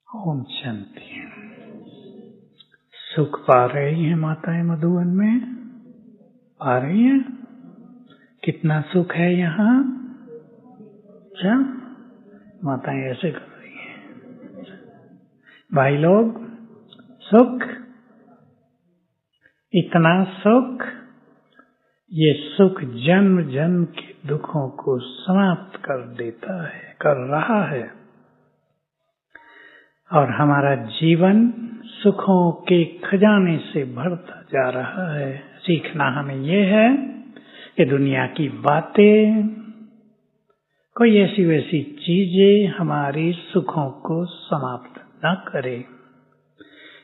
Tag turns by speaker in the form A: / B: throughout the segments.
A: ओम शांति। सुख पा रही हैं माताएं मधुवन में? पा रही हैं? कितना सुख है यहाँ? क्या माताएं ऐसे कर रही हैं? भाई लोग, सुख, इतना सुख, ये सुख जन्म जन्म के दुखों को समाप्त कर देता है, कर रहा है। और हमारा जीवन सुखों के खजाने से भरता जा रहा है। सीखना हमें ये है कि दुनिया की बातें, कोई ऐसी वैसी चीजें हमारी सुखों को समाप्त न करे।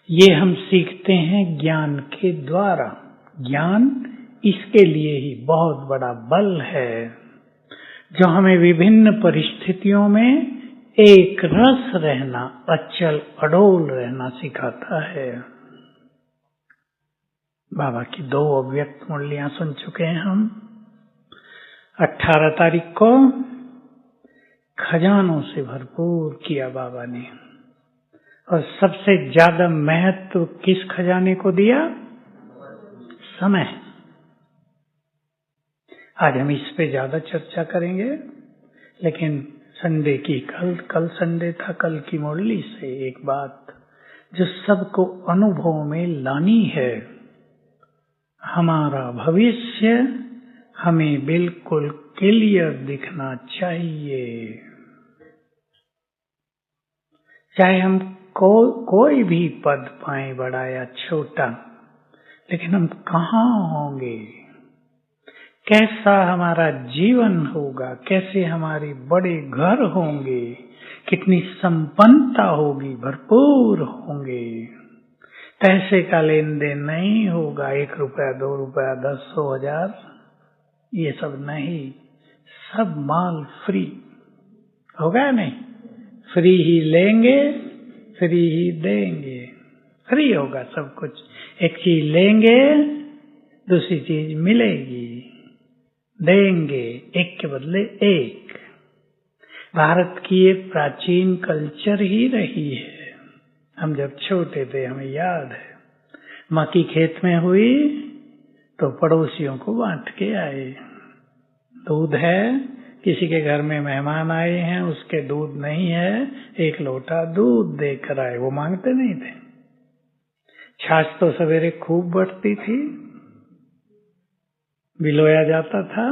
A: ये हम सीखते हैं ज्ञान के द्वारा। ज्ञान इसके लिए ही बहुत बड़ा बल है, जो हमें विभिन्न परिस्थितियों में एक रस रहना, अचल अडोल रहना सिखाता है। बाबा की 2 अव्यक्त मुरलियां सुन चुके हैं हम। 18 तारीख को खजानों से भरपूर किया बाबा ने, और सबसे ज्यादा महत्व किस खजाने को दिया? समय। आज हम इस पे ज्यादा चर्चा करेंगे, लेकिन संडे की कल संडे था, कल की मुरली से एक बात जो सबको अनुभव में लानी है। हमारा भविष्य हमें बिल्कुल क्लियर दिखना चाहिए। चाहे हम कोई भी पद पाए, बड़ा या छोटा, लेकिन हम कहाँ होंगे, कैसा हमारा जीवन होगा, कैसे हमारे बड़े घर होंगे, कितनी संपन्नता होगी, भरपूर होंगे। पैसे का लेन देन नहीं होगा, 1 रुपया 2 रुपया 10 100 1000, ये सब नहीं, सब माल फ्री होगा। नहीं, फ्री ही लेंगे, फ्री ही देंगे, फ्री होगा सब कुछ। एक चीज लेंगे, दूसरी चीज मिलेगी, देंगे एक के बदले एक। भारत की ये प्राचीन कल्चर ही रही है। हम जब छोटे थे हमें याद है, मक्की खेत में हुई तो पड़ोसियों को बांट के आए। दूध है, किसी के घर में मेहमान आए हैं, उसके दूध नहीं है, 1 लोटा दूध देकर आए, वो मांगते नहीं थे। छाछ तो सवेरे खूब बढ़ती थी, बिलोया जाता था,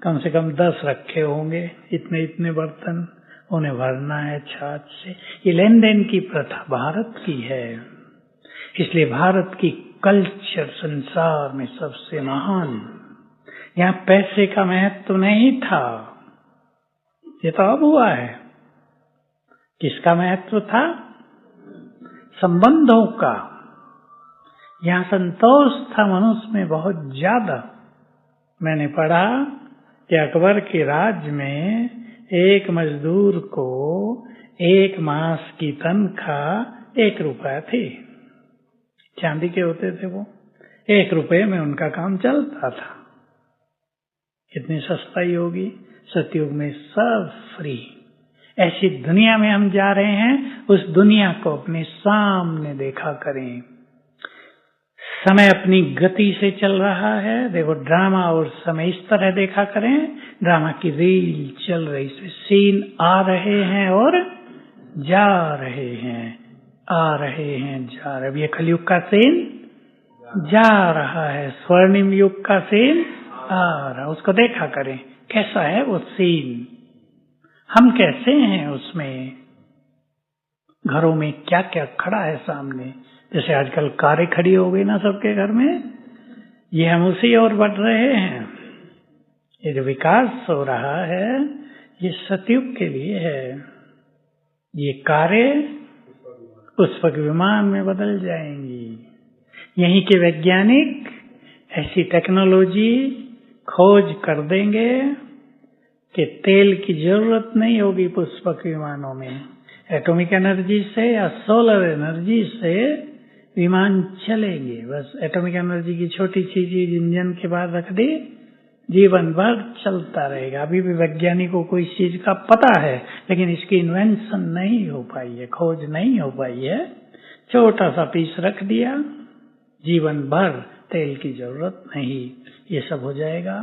A: कम से कम 10 रखे होंगे, इतने इतने बर्तन, उन्हें भरना है छाछ से। ये लेन देन की प्रथा भारत की है, इसलिए भारत की कल्चर संसार में सबसे महान। यहाँ पैसे का महत्व नहीं था, ये तो अब हुआ है। किसका महत्व था? संबंधों का। यहाँ संतोष था मनुष्य में बहुत ज्यादा। मैंने पढ़ा कि अकबर के राज्य में एक मजदूर को 1 मास की तनख्वाह 1 रुपया थी। चांदी के होते थे वो, 1 रुपये में उनका काम चलता था। कितनी सस्ताई होगी। सतयुग में सब फ्री। ऐसी दुनिया में हम जा रहे हैं, उस दुनिया को अपने सामने देखा करें। समय अपनी गति से चल रहा है। देखो, ड्रामा और समय इस तरह देखा करें, ड्रामा की रील चल रही, सीन आ रहे हैं और जा रहे हैं, आ रहे हैं, जा रहे। अब ये कलयुग का सीन जा रहा है, स्वर्णिम युग का सीन आ रहा, उसको देखा करें कैसा है वो सीन, हम कैसे हैं उसमें, घरों में क्या क्या खड़ा है सामने। जैसे आजकल कारें खड़ी हो गई ना सबके घर में, ये हम उसी ओर बढ़ रहे हैं। ये जो विकास हो रहा है, ये सतयुग के लिए है। ये कारें पुष्पक विमान में बदल जाएंगी। यहीं के वैज्ञानिक ऐसी टेक्नोलॉजी खोज कर देंगे कि तेल की जरूरत नहीं होगी पुष्पक विमानों में। एटॉमिक एनर्जी से या सोलर एनर्जी से विमान चलेंगे। बस एटॉमिक एनर्जी की छोटी चीज इंजन के बाद रख दी, जीवन भर चलता रहेगा। अभी भी वैज्ञानिकों को इस चीज का पता है, लेकिन इसकी इन्वेंशन नहीं हो पाई है, खोज नहीं हो पाई है। छोटा सा पीस रख दिया, जीवन भर तेल की जरूरत नहीं, ये सब हो जाएगा।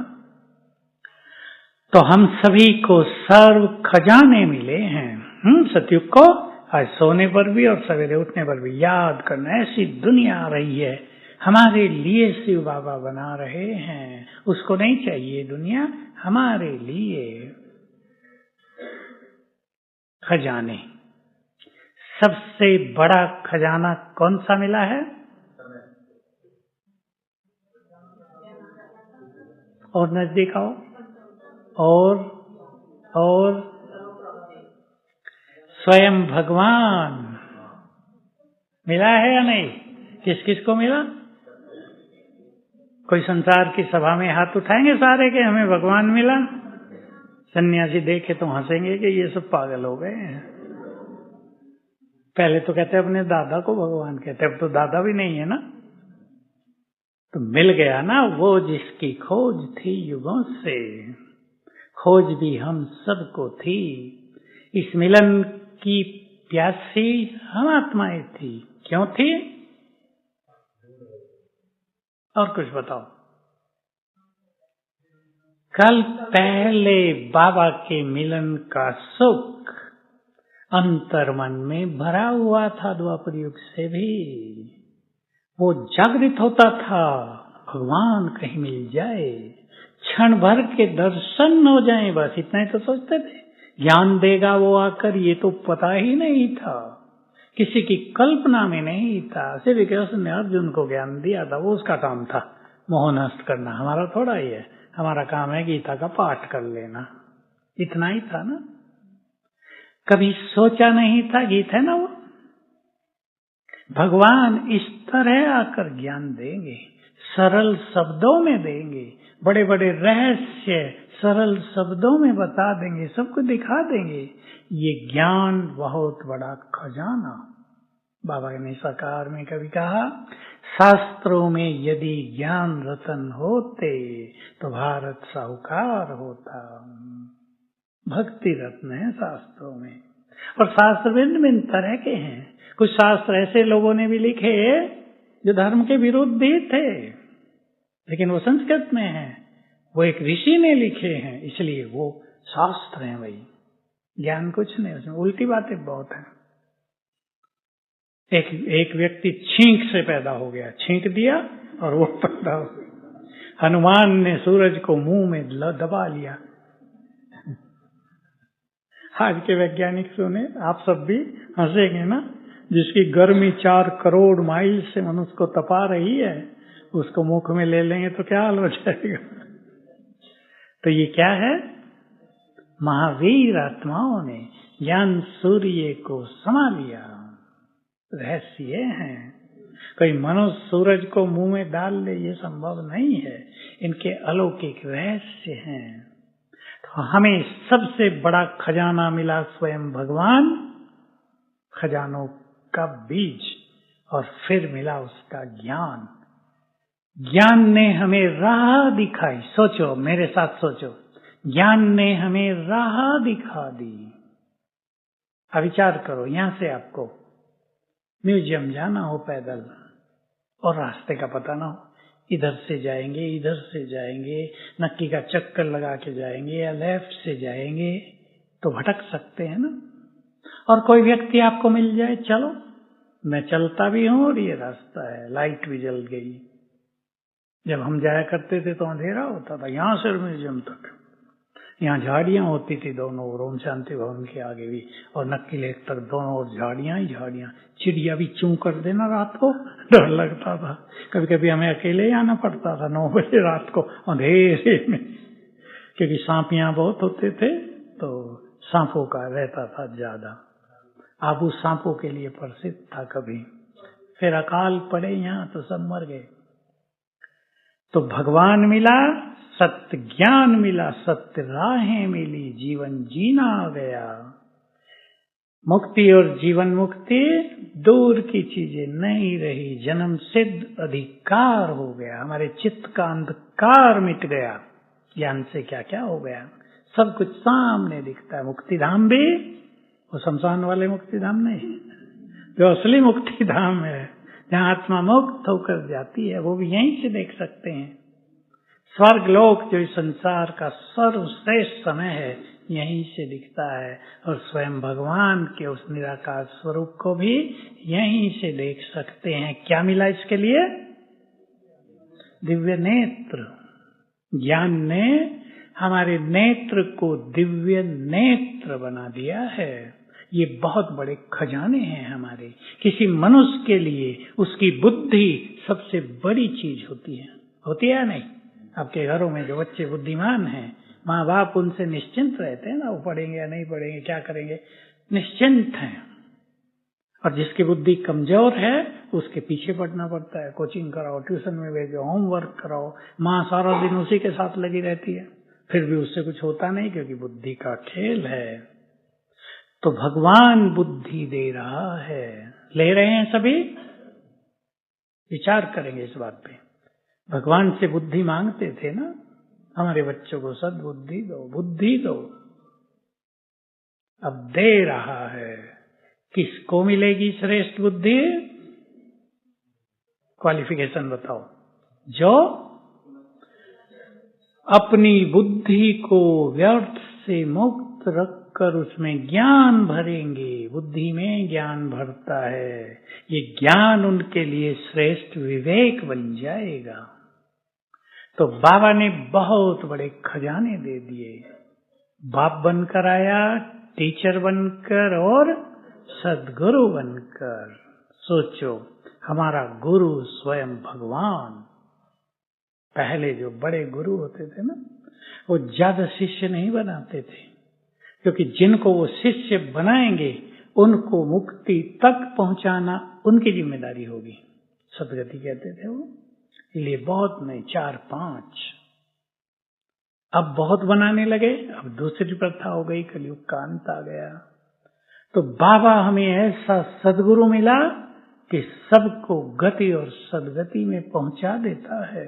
A: तो हम सभी को सर्व खजाने मिले हैं। सतयुग को आज सोने पर भी और सवेरे उठने पर भी याद करना। ऐसी दुनिया आ रही है, हमारे लिए शिव बाबा बना रहे हैं। उसको नहीं चाहिए दुनिया, हमारे लिए खजाने। सबसे बड़ा खजाना कौन सा मिला है? और नजदीक आओ। और स्वयं भगवान मिला है या नहीं? किस किस को मिला? कोई संसार की सभा में हाथ उठाएंगे सारे के हमें भगवान मिला? सन्यासी देखे तो हंसेंगे कि ये सब पागल हो गए हैं। पहले तो कहते अपने दादा को भगवान कहते, अब तो दादा भी नहीं है ना। तो मिल गया ना वो जिसकी खोज थी युगों से, खोज भी हम सबको थी। इस मिलन की प्यासी हम आत्माएं थी। क्यों थी? और कुछ बताओ। कल पहले बाबा के मिलन का सुख अंतर्मन में भरा हुआ था। द्वापर युग से भी वो जागृत होता था, भगवान कहीं मिल जाए, क्षण भर के दर्शन हो जाएं, बस इतना ही तो सोचते थे। ज्ञान देगा वो आकर, ये तो पता ही नहीं था, किसी की कल्पना में नहीं था। श्री कृष्ण ने अर्जुन को ज्ञान दिया था, वो उसका काम था मोह नष्ट करना। हमारा थोड़ा ही है, हमारा काम है गीता का पाठ कर लेना, इतना ही था ना। कभी सोचा नहीं था, गीत है ना वो, भगवान इस तरह आकर ज्ञान देंगे, सरल शब्दों में देंगे, बड़े बड़े रहस्य सरल शब्दों में बता देंगे, सबको दिखा देंगे। ये ज्ञान बहुत बड़ा खजाना। बाबा ने साकार में कभी कहा, शास्त्रों में यदि ज्ञान रतन होते तो भारत साहूकार होता। भक्ति रत्न है शास्त्रों में, और शास्त्र भिन्न भिन्न तरह के हैं। कुछ शास्त्र ऐसे लोगों ने भी लिखे जो धर्म के विरुद्ध भी थे, लेकिन वो संस्कृत में है, वो एक ऋषि ने लिखे हैं, इसलिए वो शास्त्र हैं। भाई ज्ञान कुछ नहीं, उसमें उल्टी बातें बहुत हैं। एक व्यक्ति छींक से पैदा हो गया, छींक दिया और वो पैदा हो गया। हनुमान ने सूरज को मुंह में दबा लिया। आज के वैज्ञानिक सुने, आप सब भी हंसेंगे ना। जिसकी गर्मी 4 करोड़ माइल से मनुष्य को तपा रही है, उसको मुख में ले लेंगे तो क्या हाल हो जाएगा। तो ये क्या है? महावीर आत्माओं ने ज्ञान सूर्य को समा लिया। रहस्य हैं। कोई मनुष्य सूरज को मुंह में डाल ले, ये संभव नहीं है। इनके अलौकिक रहस्य हैं। तो हमें सबसे बड़ा खजाना मिला, स्वयं भगवान, खजानों का बीज, और फिर मिला उसका ज्ञान। ज्ञान ने हमें राह दिखाई। सोचो, मेरे साथ सोचो, ज्ञान ने हमें राह दिखा दी। अब विचार करो, यहां से आपको म्यूजियम जाना हो पैदल और रास्ते का पता ना हो, इधर से जाएंगे, इधर से जाएंगे, नक्की का चक्कर लगा के जाएंगे या लेफ्ट से जाएंगे, तो भटक सकते हैं ना। और कोई व्यक्ति आपको मिल जाए, चलो मैं चलता भी हूं और ये रास्ता है, लाइट भी जल गई। जब हम जाया करते थे तो अंधेरा होता था, यहां से म्यूजियम तक। यहाँ झाड़ियां होती थी दोनों ओर, ओम शांति भवन के आगे भी और नक्की लेक तक दोनों ओर झाड़ियां ही झाड़ियां। चिड़िया भी चूं कर देना रात को, डर लगता था। कभी कभी हमें अकेले आना पड़ता था 9 बजे रात को अंधेरे में, क्योंकि सांपियां बहुत होते थे, तो सांपों का रहता था ज्यादा। आबू सांपों के लिए प्रसिद्ध था। कभी फिर अकाल पड़े यहाँ तो सब मर गए। तो भगवान मिला, सत्य ज्ञान मिला, सत्य राहें मिली, जीवन जीना आ गया। मुक्ति और जीवन मुक्ति दूर की चीजें नहीं रही, जन्म सिद्ध अधिकार हो गया। हमारे चित्त का अंधकार मिट गया। ज्ञान से क्या क्या हो गया, सब कुछ सामने दिखता है। मुक्ति धाम भी वो शमशान वाले मुक्ति धाम नहीं, जो असली मुक्ति धाम है, जहाँ आत्मा मुक्त होकर जाती है, वो भी यहीं से देख सकते हैं। स्वर्ग लोक जो इस संसार का सर्वश्रेष्ठ समय है, यहीं से दिखता है। और स्वयं भगवान के उस निराकार स्वरूप को भी यहीं से देख सकते हैं। क्या मिला इसके लिए? दिव्य नेत्र। ज्ञान ने हमारे नेत्र को दिव्य नेत्र बना दिया है। ये बहुत बड़े खजाने हैं हमारे। किसी मनुष्य के लिए उसकी बुद्धि सबसे बड़ी चीज होती है या नहीं? आपके घरों में जो बच्चे बुद्धिमान हैं, माँ बाप उनसे निश्चिंत रहते हैं ना, वो पढ़ेंगे या नहीं पढ़ेंगे, क्या करेंगे, निश्चिंत हैं। और जिसकी बुद्धि कमजोर है उसके पीछे पढ़ना पड़ता है, कोचिंग कराओ, ट्यूशन में भेजो, होमवर्क कराओ, माँ सारा दिन उसी के साथ लगी रहती है, फिर भी उससे कुछ होता नहीं, क्योंकि बुद्धि का खेल है। तो भगवान बुद्धि दे रहा है। ले रहे हैं सभी? विचार करेंगे इस बात पे। भगवान से बुद्धि मांगते थे ना, हमारे बच्चों को सद्बुद्धि दो, बुद्धि दो। अब दे रहा है। किसको मिलेगी श्रेष्ठ बुद्धि? क्वालिफिकेशन बताओ। जो अपनी बुद्धि को व्यर्थ से मुक्त रखकर उसमें ज्ञान भरेंगे। बुद्धि में ज्ञान भरता है, ये ज्ञान उनके लिए श्रेष्ठ विवेक बन जाएगा। तो बाबा ने बहुत बड़े खजाने दे दिए। बाप बनकर आया, टीचर बनकर और सद्गुरु बनकर। सोचो, हमारा गुरु स्वयं भगवान। पहले जो बड़े गुरु होते थे ना, वो ज्यादा शिष्य नहीं बनाते थे, क्योंकि जिनको वो शिष्य बनाएंगे उनको मुक्ति तक पहुंचाना उनकी जिम्मेदारी होगी। सदगति कहते थे वो। इसलिए बहुत नहीं, 4-5। अब बहुत बनाने लगे, अब दूसरी प्रथा हो गई, कलयुग का अंत आ गया। तो बाबा हमें ऐसा सदगुरु मिला कि सबको गति और सदगति में पहुंचा देता है।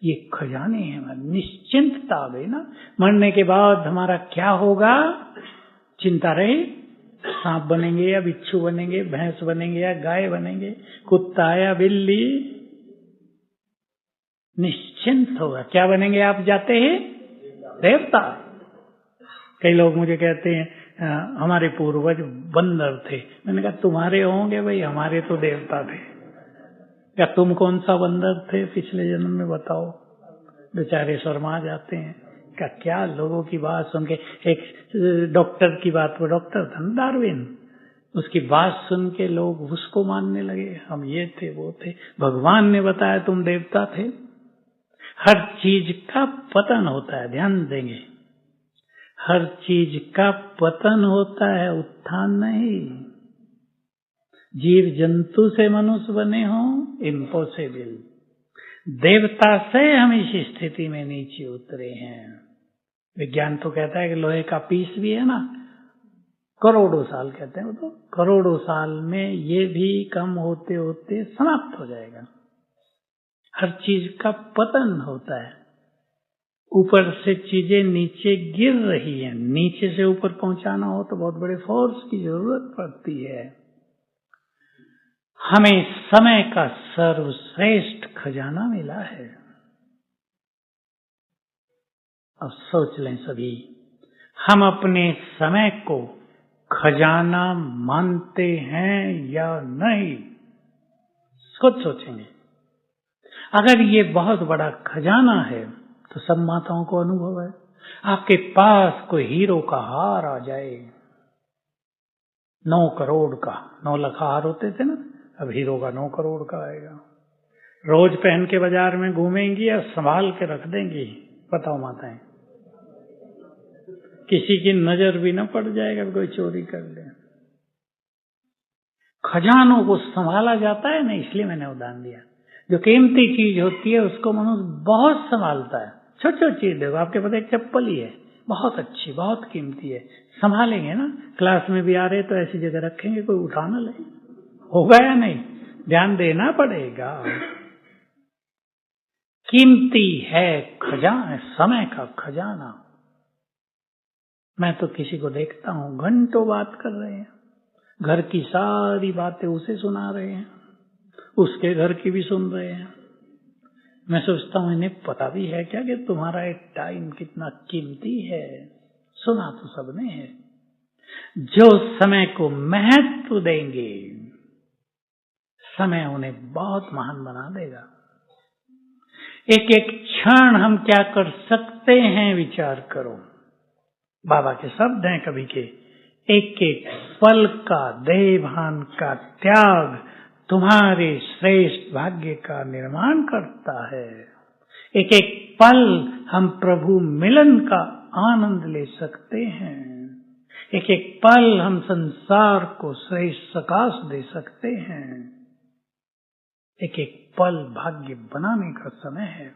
A: ये खजाने हैं। निश्चिंतता आ गई ना। मरने के बाद हमारा क्या होगा चिंता रही? सांप बनेंगे या बिच्छू बनेंगे, भैंस बनेंगे या गाय बनेंगे, कुत्ता या बिल्ली, निश्चिंत होगा। क्या बनेंगे आप जाते ही? देवता। कई लोग मुझे कहते हैं हमारे पूर्वज बंदर थे। मैंने कहा तुम्हारे होंगे भाई, हमारे तो देवता थे। क्या तुम कौन सा बंदर थे पिछले जन्म में बताओ? बेचारे शर्मा जाते हैं। क्या लोगों की बात सुन के। एक डॉक्टर की बात, वो डॉक्टर था ना डार्विन, उसकी बात सुन के लोग उसको मानने लगे, हम ये थे वो थे। भगवान ने बताया तुम देवता थे। हर चीज का पतन होता है, ध्यान देंगे। हर चीज का पतन होता है, उत्थान नहीं। जीव जंतु से मनुष्य बने हो, इम्पॉसिबल। देवता से हम इस स्थिति में नीचे उतरे हैं। विज्ञान तो कहता है कि लोहे का पीस भी है ना, करोड़ों साल कहते हैं वो, तो करोड़ों साल में ये भी कम होते होते समाप्त हो जाएगा। हर चीज का पतन होता है। ऊपर से चीजें नीचे गिर रही हैं, नीचे से ऊपर पहुंचाना हो तो बहुत बड़े फोर्स की जरूरत पड़ती है। हमें समय का सर्वश्रेष्ठ खजाना मिला है। अब सोच लें सभी, हम अपने समय को खजाना मानते हैं या नहीं? खुद सोचेंगे। अगर ये बहुत बड़ा खजाना है तो सब माताओं को अनुभव है। आपके पास कोई हीरो का हार आ जाए, 9 करोड़ का, 9 लाख हार होते थे ना, अब हीरो का 9 करोड़ का आएगा। रोज पहन के बाजार में घूमेंगी या संभाल के रख देंगी? बताओ माताएं। किसी की नजर भी न पड़ जाएगा, कोई चोरी कर ले। खजानों को संभाला जाता है ना, इसलिए मैंने उदाहरण दिया। जो कीमती चीज होती है उसको मनुष्य बहुत संभालता है। छोटी छोटी चीज देखो, आपके पास एक चप्पल ही है, बहुत अच्छी, बहुत कीमती है, संभालेंगे ना। क्लास में भी आ रहे तो ऐसी जगह रखेंगे, कोई उठा ना ले। होगा या नहीं? ध्यान देना पड़ेगा। कीमती है खजाना, समय का खजाना। मैं तो किसी को देखता हूं घंटों बात कर रहे हैं, घर की सारी बातें उसे सुना रहे हैं, उसके घर की भी सुन रहे हैं। मैं सोचता हूं इन्हें पता भी है क्या कि तुम्हारा एक टाइम कितना कीमती है। सुना तो सबने है। जो समय को महत्व देंगे, समय उन्हें बहुत महान बना देगा। एक एक क्षण हम क्या कर सकते हैं विचार करो। बाबा के शब्द हैं कभी के, एक एक पल का देहभान का त्याग तुम्हारे श्रेष्ठ भाग्य का निर्माण करता है। एक एक पल हम प्रभु मिलन का आनंद ले सकते हैं। एक एक पल हम संसार को श्रेष्ठ सकाश दे सकते हैं। एक एक पल भाग्य बनाने का समय है।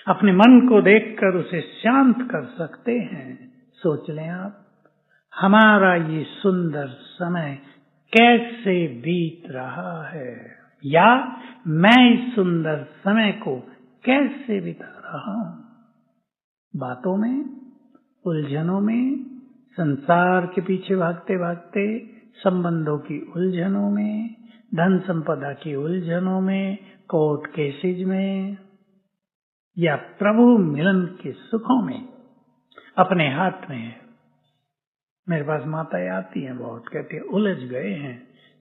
A: अपने मन को देखकर उसे शांत कर सकते हैं। सोच लें आप, हमारा ये सुंदर समय कैसे बीत रहा है, या मैं इस सुंदर समय को कैसे बिता रहा हूं। बातों में, उलझनों में, संसार के पीछे भागते भागते, संबंधों की उलझनों में, धन संपदा की उलझनों में, कोर्ट केसेज में, या प्रभु मिलन के सुखों में। अपने हाथ में है। मेरे पास माताएं आती हैं बहुत, कहती है उलझ गए हैं।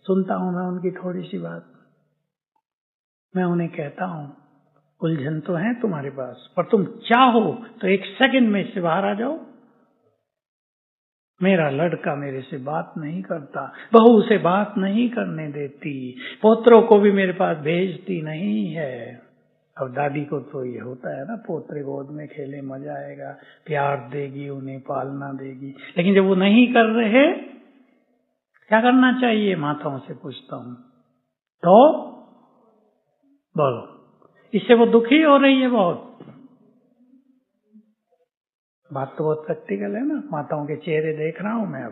A: सुनता हूं मैं उनकी थोड़ी सी बात। मैं उन्हें कहता हूं उलझन तो है तुम्हारे पास, पर तुम चाहो तो एक सेकंड में इससे बाहर आ जाओ। मेरा लड़का मेरे से बात नहीं करता, बहू से बात नहीं करने देती, पोतरों को भी मेरे पास भेजती नहीं है। अब दादी को तो ये होता है ना, पोतरे गोद में खेले मजा आएगा, प्यार देगी, उन्हें पालना देगी। लेकिन जब वो नहीं कर रहे, क्या करना चाहिए? माताओं से पूछता हूं तो बोलो। इससे वो दुखी हो रही है बहुत। बात तो बहुत प्रैक्टिकल है ना। माताओं के चेहरे देख रहा हूं मैं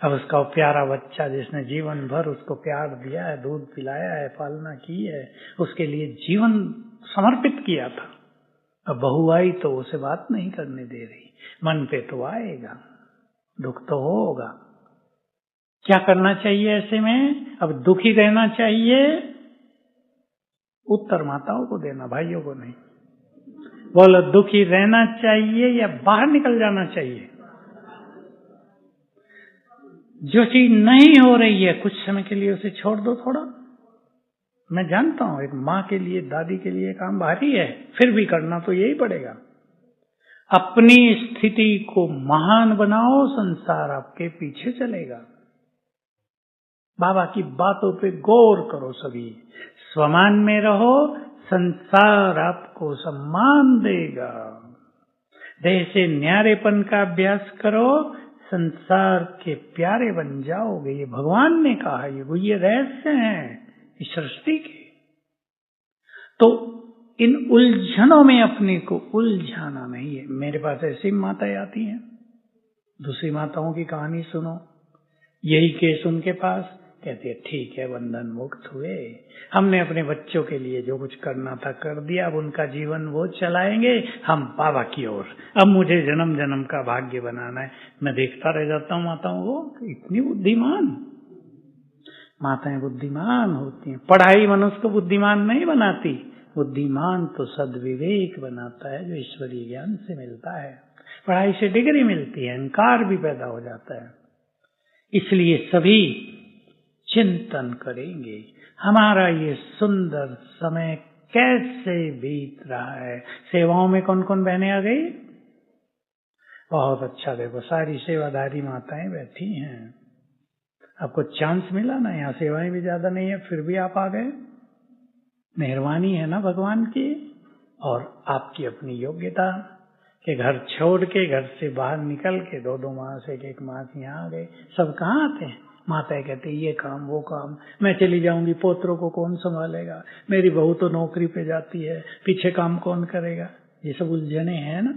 A: अब उसका प्यारा बच्चा जिसने जीवन भर उसको प्यार दिया है, दूध पिलाया है, पालना की है, उसके लिए जीवन समर्पित किया था, अब बहू आई तो उसे बात नहीं करने दे रही। मन पे तो आएगा, दुख तो होगा। क्या करना चाहिए ऐसे में? अब दुखी रहना चाहिए? उत्तर माताओं को देना, भाइयों को नहीं। बोलो, दुखी रहना चाहिए या बाहर निकल जाना चाहिए? जो चीज नहीं हो रही है कुछ समय के लिए उसे छोड़ दो थोड़ा। मैं जानता हूं एक माँ के लिए, दादी के लिए काम भारी है, फिर भी करना तो यही पड़ेगा। अपनी स्थिति को महान बनाओ, संसार आपके पीछे चलेगा। बाबा की बातों पे गौर करो सभी। स्वमान में रहो, संसार आपको सम्मान देगा। देह से न्यारेपन का अभ्यास करो, संसार के प्यारे बन जाओगे। ये भगवान ने कहा, ये रहस्य हैं इस सृष्टि के। तो इन उलझनों में अपने को उलझाना नहीं है। मेरे पास ऐसी माताएं आती हैं, दूसरी माताओं की कहानी सुनो, यही केस उनके पास, कहती है ठीक है, बंधन मुक्त हुए, हमने अपने बच्चों के लिए जो कुछ करना था कर दिया, अब उनका जीवन वो चलाएंगे, हम बाबा की ओर। अब मुझे जन्म जन्म का भाग्य बनाना है। मैं देखता रह जाता हूँ माताओं को, इतनी बुद्धिमान माताएं बुद्धिमान होती हैं। पढ़ाई मनुष्य को बुद्धिमान नहीं बनाती, बुद्धिमान तो सद्विवेक बनाता है जो ईश्वरीय ज्ञान से मिलता है। पढ़ाई से डिग्री मिलती है, अहंकार भी पैदा हो जाता है। इसलिए सभी चिंतन करेंगे हमारा ये सुंदर समय कैसे बीत रहा है। सेवाओं में कौन कौन बहनें आ गई? बहुत अच्छा, देखो सारी सेवादारी माताएं बैठी हैं। आपको चांस मिला ना, यहाँ सेवाएं भी ज्यादा नहीं है, फिर भी आप आ गए। मेहरबानी है ना भगवान की, और आपकी अपनी योग्यता कि घर छोड़ के, घर से बाहर निकल के 2-2 मास, 1-1 मास यहाँ आ गए। सब कहाँ आते हैं? माताएं कहती ये काम वो काम, मैं चली जाऊंगी, पोतरों को कौन संभालेगा, मेरी बहू तो नौकरी पे जाती है, पीछे काम कौन करेगा। ये सब उलझने हैं ना।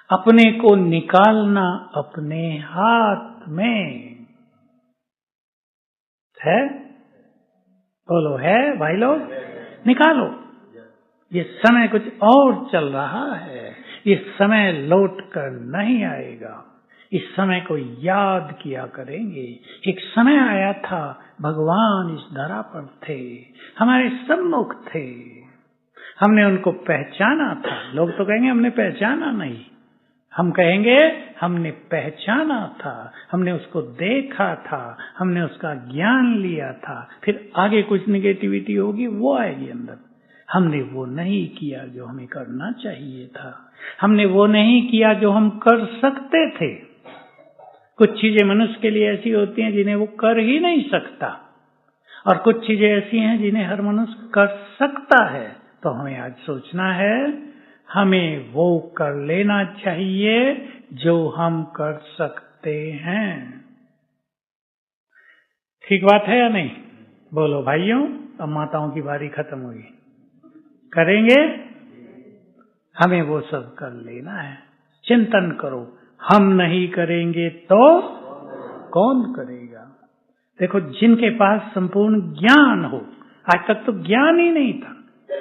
A: अपने को निकालना अपने हाथ में है। बोलो, है भाई लोग? निकालो। ये समय कुछ और चल रहा है, ये समय लौट कर नहीं आएगा। इस समय को याद किया करेंगे। एक समय आया था भगवान इस धरा पर थे, हमारे सम्मुख थे, हमने उनको पहचाना था। लोग तो कहेंगे हमने पहचाना नहीं, हम कहेंगे हमने पहचाना था, हमने उसको देखा था, हमने उसका ज्ञान लिया था। फिर आगे कुछ निगेटिविटी होगी वो आएगी अंदर। हमने वो नहीं किया जो हमें करना चाहिए था, हमने वो नहीं किया जो हम कर सकते थे। कुछ चीजें मनुष्य के लिए ऐसी होती हैं जिन्हें वो कर ही नहीं सकता, और कुछ चीजें ऐसी हैं जिन्हें हर मनुष्य कर सकता है। तो हमें आज सोचना है, हमें वो कर लेना चाहिए जो हम कर सकते हैं। ठीक बात है या नहीं? बोलो भाइयों। अब माताओं की बारी खत्म हुई, करेंगे? हमें वो सब कर लेना है। चिंतन करो, हम नहीं करेंगे तो कौन करेगा? देखो, जिनके पास संपूर्ण ज्ञान हो, आज तक तो ज्ञान ही नहीं था,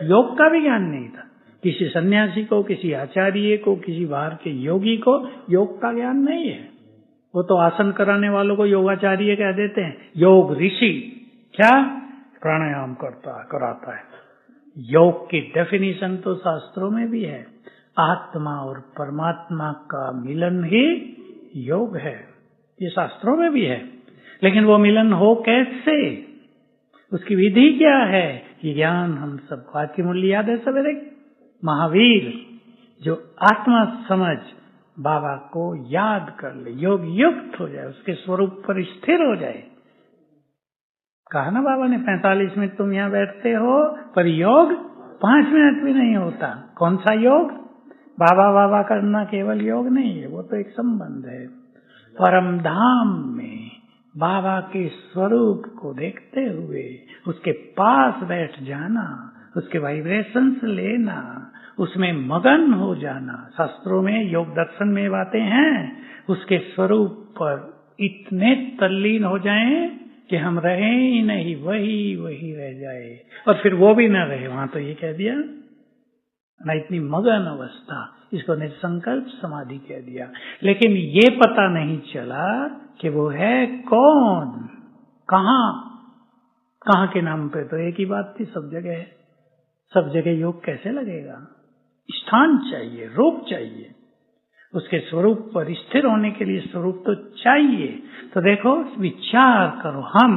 A: योग का भी ज्ञान नहीं था। किसी सन्यासी को, किसी आचार्य को, किसी बाहर के योगी को योग का ज्ञान नहीं है। वो तो आसन कराने वालों को योगाचार्य कह देते हैं, योग ऋषि। क्या प्राणायाम कराता है। योग की डेफिनेशन तो शास्त्रों में भी है, आत्मा और परमात्मा का मिलन ही योग है। ये शास्त्रों में भी है, लेकिन वो मिलन हो कैसे, उसकी विधि क्या है, ये ज्ञान हम सबको। आज की मूल्य याद है सवेरे? महावीर जो आत्मा समझ बाबा को याद कर ले, योग युक्त हो जाए, उसके स्वरूप पर स्थिर हो जाए। कहा ना बाबा ने, 45 मिनट तुम यहाँ बैठते हो पर योग 5 मिनट भी नहीं होता। कौन सा योग? बाबा बाबा करना केवल योग नहीं है, वो तो एक संबंध है। परम धाम में बाबा के स्वरूप को देखते हुए उसके पास बैठ जाना, उसके वाइब्रेशंस लेना, उसमें मगन हो जाना। शास्त्रों में, योग दर्शन में बातें हैं, उसके स्वरूप पर इतने तल्लीन हो जाएं कि हम रहे ही नहीं, वही रह जाए। और फिर वो भी न रहे, वहां तो ये कह दिया ना, इतनी मगन अवस्था, इसको निसंकल्प समाधि कह दिया। लेकिन ये पता नहीं चला कि वो है कौन, कहां के नाम पे तो एक ही बात थी, सब जगह है। सब जगह योग कैसे लगेगा? स्थान चाहिए, रूप चाहिए, उसके स्वरूप पर स्थिर होने के लिए स्वरूप तो चाहिए। तो देखो, विचार करो, हम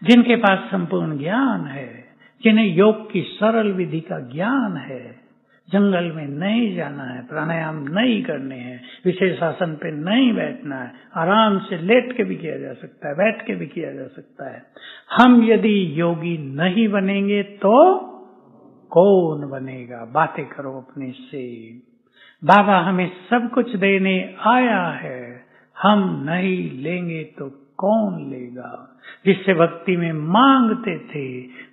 A: जिनके पास संपूर्ण ज्ञान है, जिन्हें योग की सरल विधि का ज्ञान है, जंगल में नहीं जाना है, प्राणायाम नहीं करने हैं, विशेष आसन पे नहीं बैठना है, आराम से लेट के भी किया जा सकता है, बैठ के भी किया जा सकता है। हम यदि योगी नहीं बनेंगे तो कौन बनेगा? बातें करो अपने से। बाबा हमें सब कुछ देने आया है, हम नहीं लेंगे तो कौन लेगा? जिससे भक्ति में मांगते थे,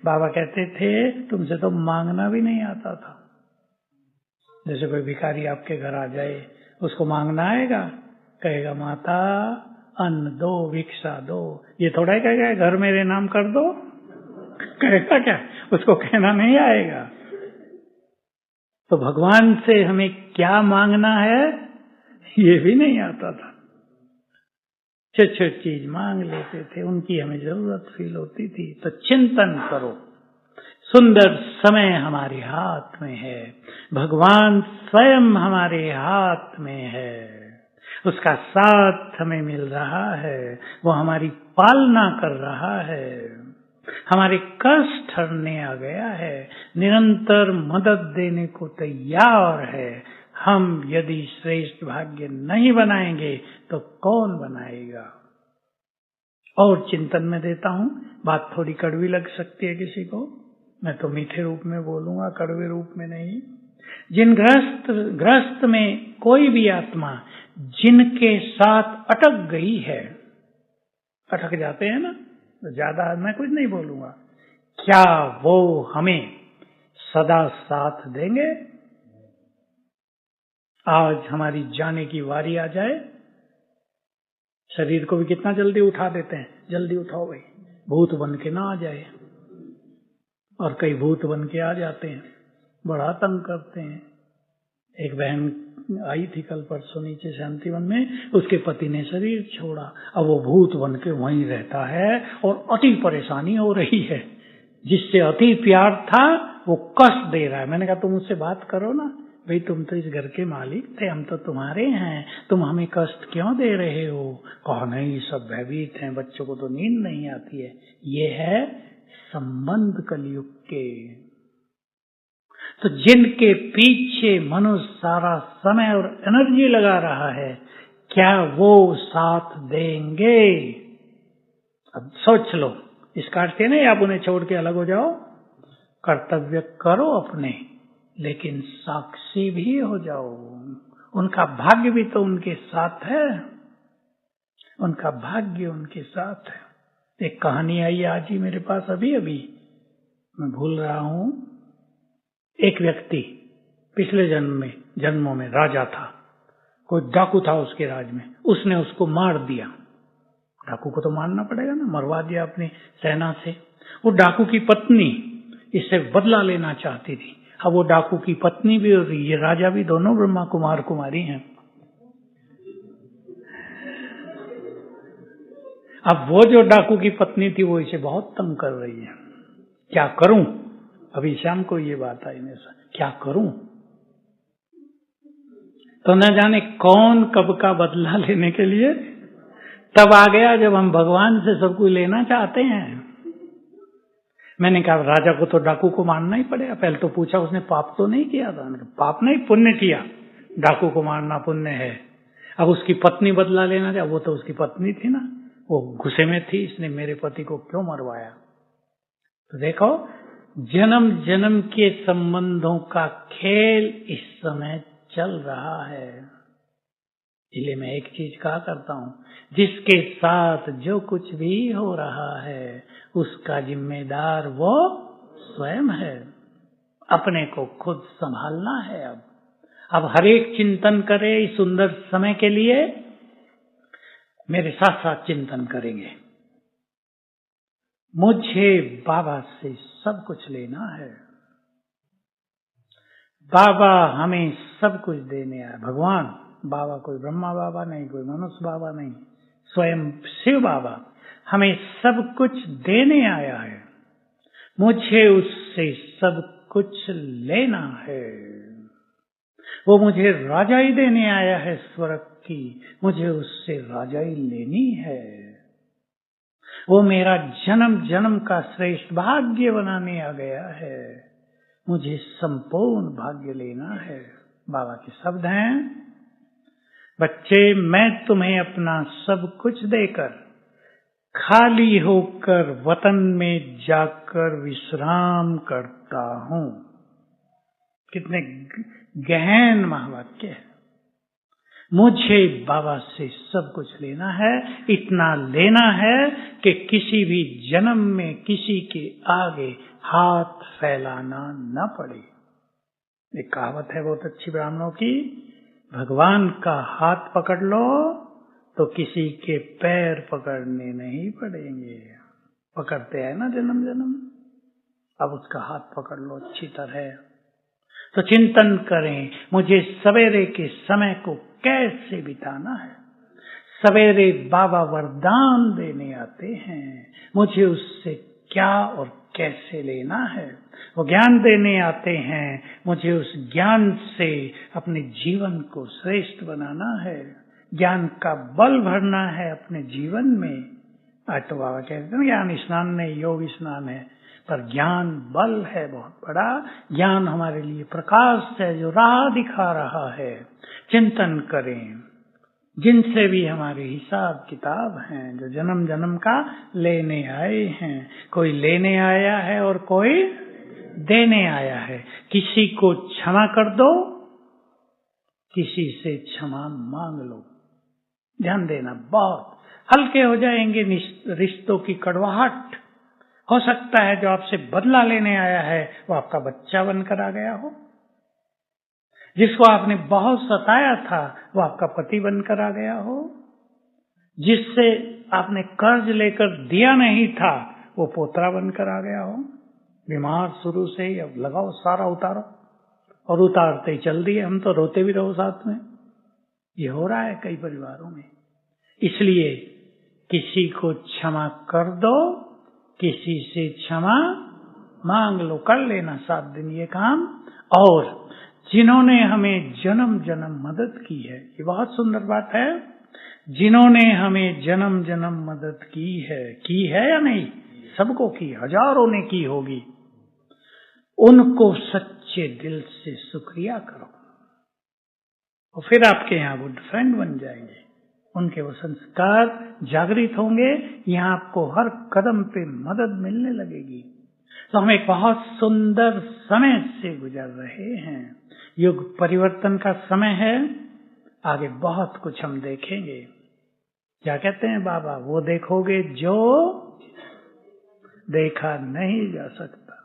A: बाबा कहते थे तुमसे तो मांगना भी नहीं आता था। जैसे कोई भिखारी आपके घर आ जाए, उसको मांगना आएगा? कहेगा माता अन्न दो, भिक्षा दो। ये थोड़ा ही कहेगा घर मेरे नाम कर दो, कहेगा क्या? उसको कहना नहीं आएगा। तो भगवान से हमें क्या मांगना है ये भी नहीं आता था। छोटी चीज मांग लेते थे, उनकी हमें जरूरत फील होती थी। तो चिंतन करो, सुंदर समय हमारे हाथ में है, भगवान स्वयं हमारे हाथ में है, उसका साथ हमें मिल रहा है, वो हमारी पालना कर रहा है, हमारे कष्ट हरने आ गया है, निरंतर मदद देने को तैयार है। हम यदि श्रेष्ठ भाग्य नहीं बनाएंगे तो कौन बनाएगा? और चिंतन में देता हूं, बात थोड़ी कड़वी लग सकती है किसी को, मैं तो मीठे रूप में बोलूंगा, कड़वे रूप में नहीं। जिन ग्रस्त में कोई भी आत्मा जिनके साथ अटक गई है, अटक जाते हैं ना, तो ज्यादा मैं कुछ नहीं बोलूंगा, क्या वो हमें सदा साथ देंगे? आज हमारी जाने की वारी आ जाए, शरीर को भी कितना जल्दी उठा देते हैं, जल्दी उठाओ भाई, भूत बन के ना आ जाए। और कई भूत बन के आ जाते हैं, बड़ा तंग करते हैं। एक बहन आई थी कल परसों नीचे शांतिवन में, उसके पति ने शरीर छोड़ा, अब वो भूत बन के वहीं रहता है और अति परेशानी हो रही है। जिससे अति प्यार था वो कष्ट दे रहा है। मैंने कहा तुम उससे बात करो ना, भाई तुम तो इस घर के मालिक थे, हम तो तुम्हारे हैं, तुम हमें कष्ट क्यों दे रहे हो? कहा नहीं, सब भयभीत हैं, बच्चों को तो नींद नहीं आती है। ये है संबंध कलयुग के। तो जिनके पीछे मनुष्य सारा समय और एनर्जी लगा रहा है, क्या वो साथ देंगे? अब सोच लो। इसका अर्थ नहीं आप उन्हें छोड़ के अलग हो जाओ, कर्तव्य करो अपने, लेकिन साक्षी भी हो जाओ। उनका भाग्य भी तो उनके साथ है, उनका भाग्य उनके साथ है। एक कहानी आई आज ही मेरे पास, अभी मैं भूल रहा हूं। एक व्यक्ति पिछले जन्मों में राजा था, कोई डाकू था उसके राज में, उसने उसको मार दिया। डाकू को तो मारना पड़ेगा ना, मरवा दिया अपनी सेना से। वो डाकू की पत्नी इससे बदला लेना चाहती थी। अब वो डाकू की पत्नी भी और ये राजा भी दोनों ब्रह्मा कुमार कुमारी हैं। अब वो जो डाकू की पत्नी थी वो इसे बहुत तंग कर रही है। क्या करूं? अभी शाम को ये बात आई मेरे साथ, क्या करूं? तो न जाने कौन कब का बदला लेने के लिए तब आ गया जब हम भगवान से सब कुछ लेना चाहते हैं। मैंने कहा राजा को तो डाकू को मारना ही पड़ेगा। पहले तो पूछा उसने पाप तो नहीं किया था? मैंने कहा पाप नहीं, पुण्य किया। डाकू को मारना पुण्य है। अब उसकी पत्नी बदला लेना चाहे, वो तो उसकी पत्नी थी ना, वो गुस्से में थी, इसने मेरे पति को क्यों मरवाया? तो देखो, जन्म जन्म के संबंधों का खेल इस समय चल रहा है। इसलिए मैं एक चीज कहा करता हूं, जिसके साथ जो कुछ भी हो रहा है उसका जिम्मेदार वो स्वयं है। अपने को खुद संभालना है। अब हर एक चिंतन करे इस सुंदर समय के लिए, मेरे साथ साथ चिंतन करेंगे। मुझे बाबा से सब कुछ लेना है। बाबा हमें सब कुछ देने आया। भगवान बाबा, कोई ब्रह्मा बाबा नहीं, कोई मनुष्य बाबा नहीं, स्वयं शिव बाबा हमें सब कुछ देने आया है। मुझे उससे सब कुछ लेना है। वो मुझे राजाई देने आया है स्वर्ग की, मुझे उससे राजाई लेनी है। वो मेरा जन्म जन्म का श्रेष्ठ भाग्य बनाने आ गया है, मुझे संपूर्ण भाग्य लेना है। बाबा के शब्द हैं, बच्चे मैं तुम्हें अपना सब कुछ देकर खाली होकर वतन में जाकर विश्राम करता हूं। कितने गहन महावाक्य है। मुझे बाबा से सब कुछ लेना है, इतना लेना है कि किसी भी जन्म में किसी के आगे हाथ फैलाना न पड़े। एक कहावत है बहुत अच्छी ब्राह्मणों की, भगवान का हाथ पकड़ लो तो किसी के पैर पकड़ने नहीं पड़ेंगे। पकड़ते हैं ना जन्म जन्म, अब उसका हाथ पकड़ लो अच्छी तरह। तो चिंतन करें, मुझे सवेरे के समय को कैसे बिताना है। सवेरे बाबा वरदान देने आते हैं, मुझे उससे क्या और कैसे लेना है। वो ज्ञान देने आते हैं, मुझे उस ज्ञान से अपने जीवन को श्रेष्ठ बनाना है, ज्ञान का बल भरना है अपने जीवन में। आज तो बाबा कहते हैं ज्ञान स्नान नहीं, योग स्नान है, पर ज्ञान बल है बहुत बड़ा। ज्ञान हमारे लिए प्रकाश है जो राह दिखा रहा है। चिंतन करें, जिनसे भी हमारे हिसाब किताब हैं, जो जन्म जन्म का लेने आए हैं। कोई लेने आया है और कोई देने आया है। किसी को क्षमा कर दो, किसी से क्षमा मांग लो। ध्यान देना, बहुत हल्के हो जाएंगे रिश्तों की कड़वाहट। हो सकता है जो आपसे बदला लेने आया है वो आपका बच्चा बनकर आ गया हो, जिसको आपने बहुत सताया था वो आपका पति बनकर आ गया हो, जिससे आपने कर्ज लेकर दिया नहीं था वो पोतरा बनकर आ गया हो। बीमार शुरू से ही, अब लगाओ सारा उतारो, और उतारते ही चल दिए, हम तो रोते भी रहो साथ में। ये हो रहा है कई परिवारों में। इसलिए किसी को क्षमा कर दो, किसी से क्षमा मांग लो, कर लेना 7 दिन ये काम। और जिन्होंने हमें जन्म जन्म मदद की है, ये बहुत सुंदर बात है, जिन्होंने हमें जन्म जन्म मदद की है या नहीं? सबको की, हजारों ने की होगी। उनको सच्चे दिल से शुक्रिया करो और फिर आपके यहाँ गुड फ्रेंड बन जाएंगे। उनके वो संस्कार जागृत होंगे, यहाँ आपको हर कदम पे मदद मिलने लगेगी। तो हम एक बहुत सुंदर समय से गुजर रहे हैं। युग परिवर्तन का समय है। आगे बहुत कुछ हम देखेंगे। क्या कहते हैं बाबा? वो देखोगे जो देखा नहीं जा सकता।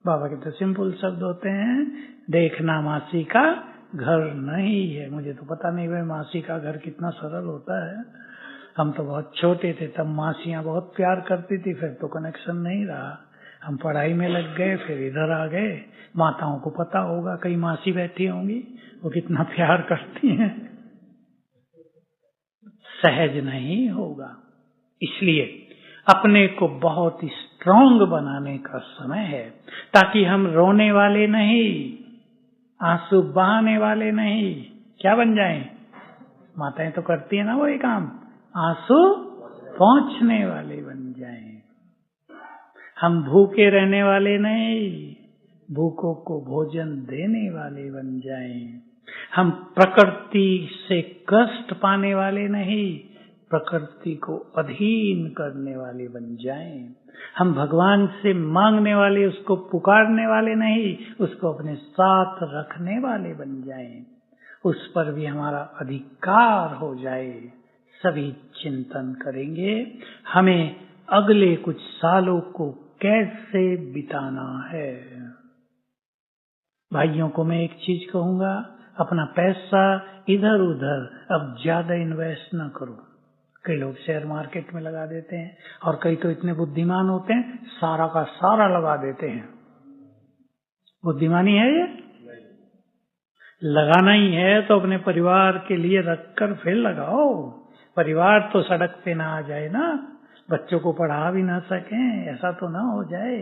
A: बाबा के तो सिंपल शब्द होते हैं, देखना मासी का घर नहीं है। मुझे तो पता नहीं भाई मासी का घर कितना सरल होता है। हम तो बहुत छोटे थे तब मासियां बहुत प्यार करती थी, फिर तो कनेक्शन नहीं रहा। हम पढ़ाई में लग गए, फिर इधर आ गए। माताओं को पता होगा, कई मासी बैठी होंगी, वो कितना प्यार करती हैं। सहज नहीं होगा। इसलिए अपने को बहुत स्ट्रांग बनाने का समय है, ताकि हम रोने वाले नहीं, आंसू बहाने वाले नहीं, क्या बन जाएं? माताएं तो करती है ना वही काम, आंसू पहुंचने वाले बन जाएं। हम भूखे रहने वाले नहीं, भूखों को भोजन देने वाले बन जाएं। हम प्रकृति से कष्ट पाने वाले नहीं, प्रकृति को अधीन करने वाले बन जाएं। हम भगवान से मांगने वाले, उसको पुकारने वाले नहीं, उसको अपने साथ रखने वाले बन जाएं। उस पर भी हमारा अधिकार हो जाए। सभी चिंतन करेंगे हमें अगले कुछ सालों को कैसे बिताना है। भाइयों को मैं एक चीज कहूंगा, अपना पैसा इधर उधर अब ज्यादा इन्वेस्ट ना करो। कई लोग शेयर मार्केट में लगा देते हैं, और कई तो इतने बुद्धिमान होते हैं सारा का सारा लगा देते हैं। बुद्धिमानी है ये? लगाना ही है तो अपने परिवार के लिए रखकर फिर लगाओ। परिवार तो सड़क पे ना आ जाए ना, बच्चों को पढ़ा भी ना सकें, ऐसा तो ना हो जाए।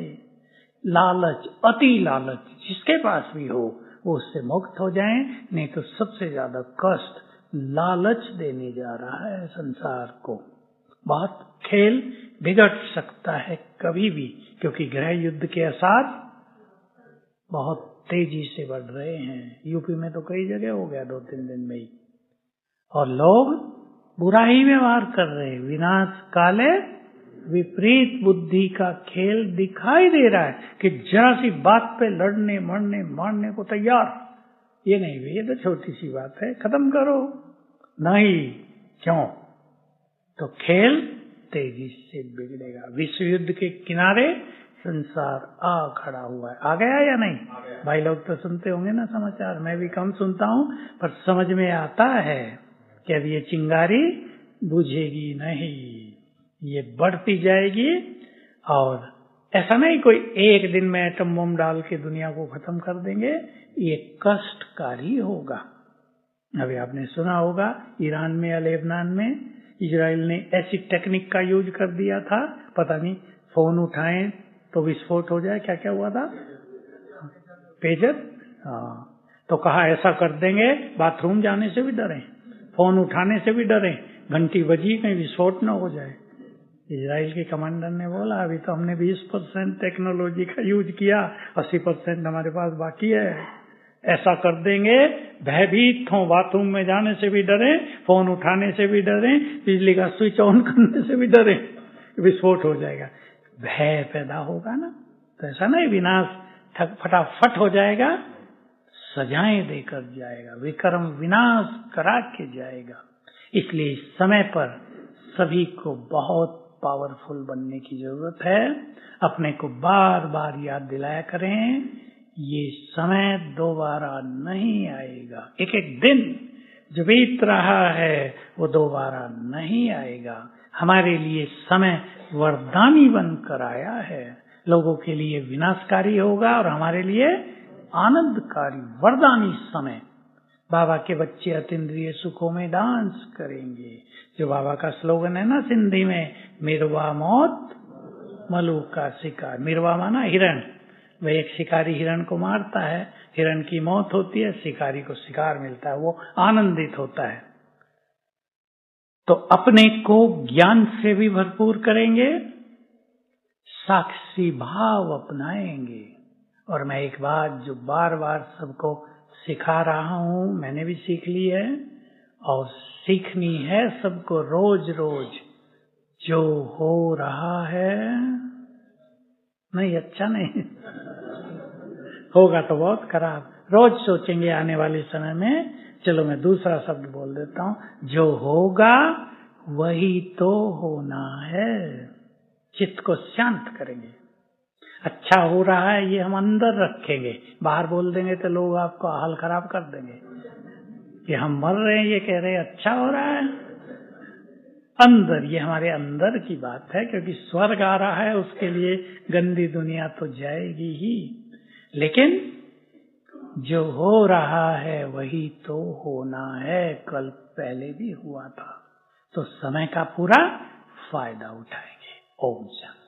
A: लालच, अति लालच जिसके पास भी हो वो उससे मुक्त हो जाए। नहीं तो सबसे ज्यादा कष्ट लालच देने जा रहा है संसार को। बहुत खेल बिगड़ सकता है कभी भी, क्योंकि गृह युद्ध के आसार बहुत तेजी से बढ़ रहे हैं। यूपी में तो कई जगह हो गया 2-3 दिन में ही, और लोग बुरा ही व्यवहार कर रहे हैं। विनाश काले विपरीत बुद्धि का खेल दिखाई दे रहा है कि जरा सी बात पे लड़ने मरने मारने को तैयार। ये नहीं भाई, ये तो छोटी सी बात है, खत्म करो। नहीं, क्यों? तो खेल तेजी से बिगड़ेगा। विश्व युद्ध के किनारे संसार आ खड़ा हुआ है। आ गया या नहीं? भाई लोग तो सुनते होंगे ना समाचार, मैं भी कम सुनता हूँ, पर समझ में आता है कि अब ये चिंगारी बुझेगी नहीं, ये बढ़ती जाएगी। और ऐसा नहीं कोई एक दिन में एटम बम डाल के दुनिया को खत्म कर देंगे, ये कष्टकारी होगा। अभी आपने सुना होगा ईरान में या लेबनान में इजराइल ने ऐसी टेक्निक का यूज कर दिया था, पता नहीं फोन उठाएं तो विस्फोट हो जाए, क्या क्या हुआ था? पेजर। हाँ, तो कहा ऐसा कर देंगे, बाथरूम जाने से भी डरें, फोन उठाने से भी डरें, घंटी बजी कहीं विस्फोट न हो जाए। इजराइल के कमांडर ने बोला अभी तो हमने 20% टेक्नोलॉजी का यूज किया, 80% हमारे पास बाकी है। ऐसा कर देंगे, भयभीत हों, बाथरूम में जाने से भी डरें, फोन उठाने से भी डरें, बिजली का स्विच ऑन करने से भी डरें, विस्फोट हो जाएगा। भय पैदा होगा ना, तो ऐसा नहीं विनाश फटाफट हो जाएगा, सजाएं देकर जाएगा, विक्रम विनाश करा के जाएगा। इसलिए इस समय पर सभी को बहुत पावरफुल बनने की जरूरत है। अपने को बार बार याद दिलाया करें, ये समय दोबारा नहीं आएगा। एक एक दिन जो बीत रहा है वो दोबारा नहीं आएगा। हमारे लिए समय वरदानी बनकर आया है, लोगों के लिए विनाशकारी होगा और हमारे लिए आनंदकारी वरदानी समय। बाबा के बच्चे अतीन्द्रिय सुखों में डांस करेंगे। जो बाबा का स्लोगन है ना सिंधी में, मिरवा मौत मलूक का शिकार। मिरवा माना हिरण। वह एक शिकारी हिरण को मारता है, हिरण की मौत होती है, शिकारी को शिकार मिलता है, वो आनंदित होता है। तो अपने को ज्ञान से भी भरपूर करेंगे, साक्षी भाव अपनाएंगे। और मैं एक बात जो बार बार सबको सिखा रहा हूं, मैंने भी सीख ली है और सीखनी है सबको रोज रोज। जो हो रहा है नहीं, अच्छा नहीं होगा तो बहुत खराब। रोज सोचेंगे आने वाले समय में, चलो मैं दूसरा शब्द बोल देता हूं, जो होगा वही तो होना है। चित्त को शांत करेंगे। अच्छा हो रहा है ये हम अंदर रखेंगे, बाहर बोल देंगे तो लोग आपको हाल खराब कर देंगे कि हम मर रहे हैं, ये कह रहे हैं अच्छा हो रहा है। अंदर, ये हमारे अंदर की बात है, क्योंकि स्वर्ग आ रहा है, उसके लिए गंदी दुनिया तो जाएगी ही, लेकिन जो हो रहा है वही तो होना है। कल पहले भी हुआ था, तो समय का पूरा फायदा उठाएंगे। ओम शांति।